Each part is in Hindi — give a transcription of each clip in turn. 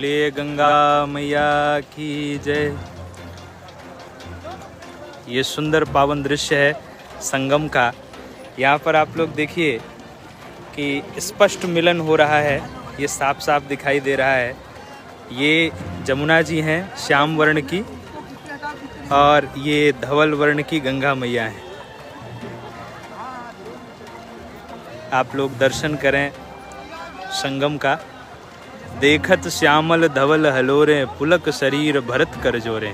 बोलिए गंगा मैया की जय। ये सुंदर पावन दृश्य है संगम का। यहाँ पर आप लोग देखिए कि स्पष्ट मिलन हो रहा है, ये साफ साफ दिखाई दे रहा है। ये जमुना जी हैं श्याम वर्ण की और ये धवल वर्ण की गंगा मैया हैं। आप लोग दर्शन करें संगम का। देखत श्यामल धवल हलोरे पुलक शरीर भरत कर जोरे।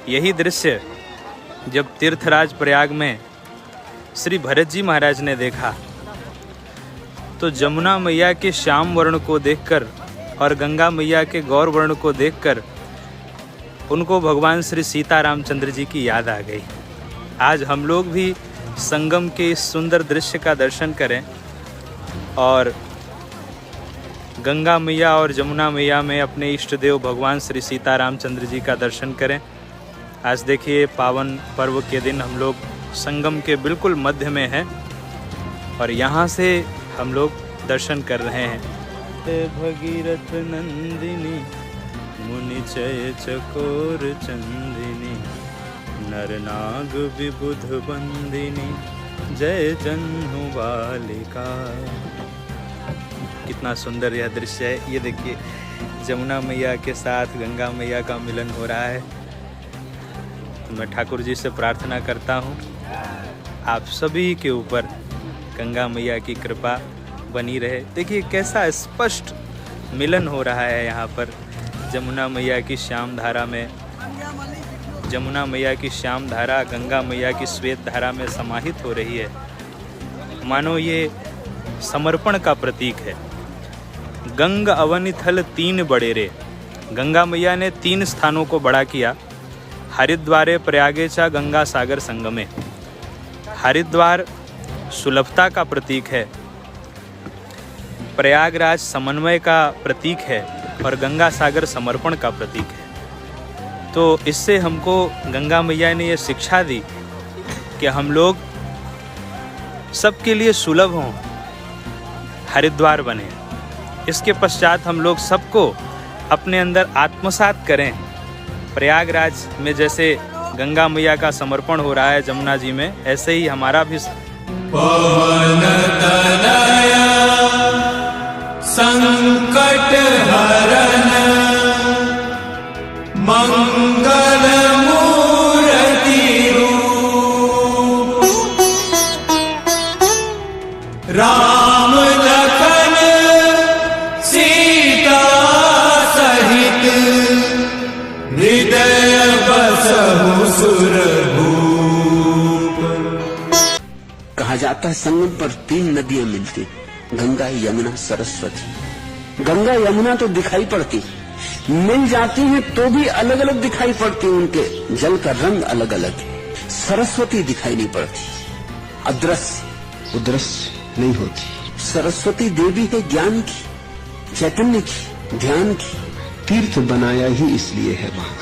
यही दृश्य जब तीर्थराज प्रयाग में श्री भरत जी महाराज ने देखा तो जमुना मैया के श्याम वर्ण को देखकर और गंगा मैया के गौर वर्ण को देखकर उनको भगवान श्री सीता रामचंद्र जी की याद आ गई। आज हम लोग भी संगम के इस सुंदर दृश्य का दर्शन करें और गंगा मैया और जमुना मैया में अपने इष्ट देव भगवान श्री सीता रामचंद्र जी का दर्शन करें। आज देखिए पावन पर्व के दिन हम लोग संगम के बिल्कुल मध्य में हैं और यहाँ से हम लोग दर्शन कर रहे हैं। भगीरथ नंदिनी मुनि चय चकोर चंदिनी नरनाग विबुध बंदिनी जय जन्नु बालिका। कितना सुंदर यह दृश्य है। ये देखिए जमुना मैया के साथ गंगा मैया का मिलन हो रहा है। तो मैं ठाकुर जी से प्रार्थना करता हूँ आप सभी के ऊपर गंगा मैया की कृपा बनी रहे। देखिए कैसा स्पष्ट मिलन हो रहा है यहाँ पर। जमुना मैया की श्याम धारा में, जमुना मैया की श्याम धारा गंगा मैया की श्वेत धारा में समाहित हो रही है। मानो ये समर्पण का प्रतीक है। गंग अवनि थल तीन बड़ेरे। गंगा मैया ने 3 स्थानों को बड़ा किया। हरिद्वारे प्रयागेचा गंगा सागर संगमे। हरिद्वार सुलभता का प्रतीक है, प्रयागराज समन्वय का प्रतीक है और गंगा सागर समर्पण का प्रतीक है। तो इससे हमको गंगा मैया ने ये शिक्षा दी कि हम लोग सबके लिए सुलभ हों, हरिद्वार बने। इसके पश्चात हम लोग सबको अपने अंदर आत्मसात करें। प्रयागराज में जैसे गंगा मैया का समर्पण हो रहा है जमुना जी में, ऐसे ही हमारा भी पवन तनया संकट हरन मंगल मूर्ति रूप राम लखन सीता सहित हृदय बसहु सुरभूप। कहा जाता है संगम पर 3 नदियां मिलती, गंगा यमुना सरस्वती। गंगा यमुना तो दिखाई पड़ती, मिल जाती हैं तो भी अलग अलग दिखाई पड़ती, उनके जल का रंग अलग अलग है। सरस्वती दिखाई नहीं पड़ती, अदृश्य उदृश्य नहीं होती। सरस्वती देवी है ज्ञान की, चैतन्य की, ध्यान की। तीर्थ बनाया ही इसलिए है वहां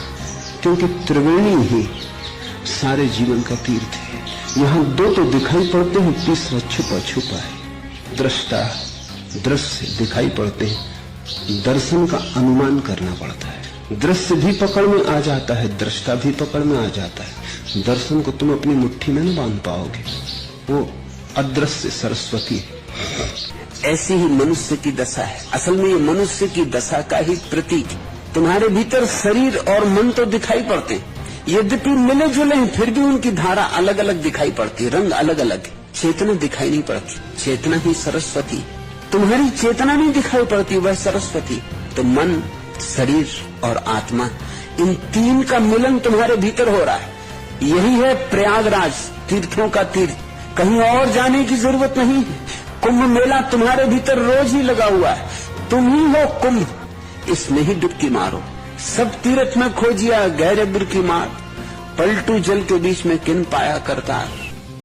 क्योंकि त्रिवेणी ही सारे जीवन का तीर्थ है। यहाँ 2 तो दिखाई पड़ते हैं, तीसरा छुपा छुपा है। दृष्टा दृश्य दिखाई पड़ते हैं, दर्शन का अनुमान करना पड़ता है। दृश्य भी पकड़ में आ जाता है, दृष्टा भी पकड़ में आ जाता है। दर्शन को तुम अपनी मुट्ठी में न बांध पाओगे, वो अदृश्य सरस्वती है। ऐसी ही मनुष्य की दशा है। असल में ये मनुष्य की दशा का ही प्रतीक। तुम्हारे भीतर शरीर और मन तो दिखाई पड़ते हैं, यद्यपि मिले जुले हैं फिर भी उनकी धारा अलग अलग दिखाई पड़ती, रंग अलग अलग है। चेतना दिखाई नहीं पड़ती, चेतना ही सरस्वती। तुम्हारी चेतना नहीं दिखाई पड़ती, वह सरस्वती। तो मन, शरीर और आत्मा, इन 3 का मिलन तुम्हारे भीतर हो रहा है। यही है प्रयागराज, तीर्थों का तीर्थ। कहीं और जाने की जरूरत नहीं। कुंभ मेला तुम्हारे भीतर रोज ही लगा हुआ है, तुम ही हो कुंभ, इसमें ही डुबकी मारो। सब तीर्थ में खोजिया गहरे बुर की मार, पलटू जल के बीच में किन पाया करतार।